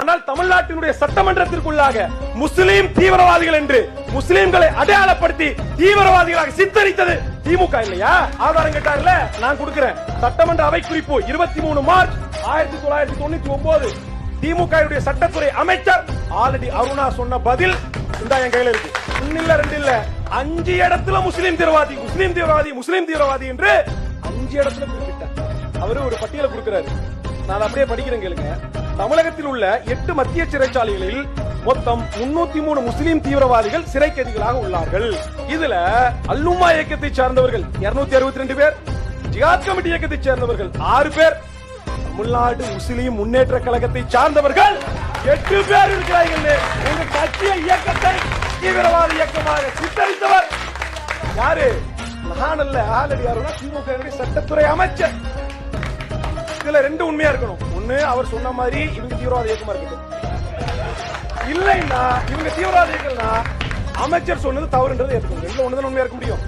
ஆனால் தமிழ்நாட்டினுடைய சட்டமன்றத்திற்குள்ளாக முஸ்லிம் தீவிரவாதிகள் என்று முஸ்லிம்களை அடையாளப்படுத்தி தீவிரவாதிகளாக சித்தரித்தது திமுக இல்லையா? ஆதாரம் கேட்டார்ல, நான் கொடுக்கிறேன். சட்டமன்ற அவை குறிப்பு 23 மார்ச் 1999. திமுக சட்டத்துறை அமைச்சர் ஆல்ரெடி அருணா சொன்ன பதில் இந்த என் கையில இருக்கு. ஒன்னில்ல ரெண்டு இல்ல 5 இடத்துல முஸ்லிம் தீவிரவாதி முஸ்லிம் தீவிரவாதி முஸ்லிம் தீவிரவாதி என்று 5 இடத்துல குறிப்பிட்டார். அவரு ஒரு பட்டியலை கொடுக்கிறாரு. நான் அப்படியே படிக்கிறேன் கேளுங்க. தமிழகத்தில் உள்ள 8 மத்திய சிறைச்சாலைகளில் மொத்தம் 303 முஸ்லிம் தீவிரவாதிகள் சிறை கைதிகளாக உள்ளார்கள். இதுல அல்லுமா இயக்கத்தை சார்ந்தவர்கள் 262 பேர், ஜிஹாத் கமிட்டி இயக்கத்தை சேர்ந்தவர்கள் 6 பேர், தமிழ்நாடு முஸ்லிம் முன்னேற்ற கழகத்தை சார்ந்தவர்கள் 8 பேர் இருக்கிறார்கள். உங்க கட்சிய இயக்கத்தை தீவிரவாத இயக்கமாக சித்தரித்தவர் யாரு? நான் அல்ல, ஆல்ரெடி யாருன்னா திமுக சட்டத்துறை அமைச்சர். இதுல 2 உண்மையா இருக்கணும். ஒண்ணு, அவர் சொன்ன மாதிரி இவங்க தீவிரவாத இயக்கமா இருக்கட்டும். இல்லைன்னா இவங்க தீவிரவாத இயக்கம்னா அமைச்சர் சொன்னது தவறுன்றது ஏற்றுக்கணும். 2 ஒண்ணுதான் உண்மையா இருக்க முடியும்.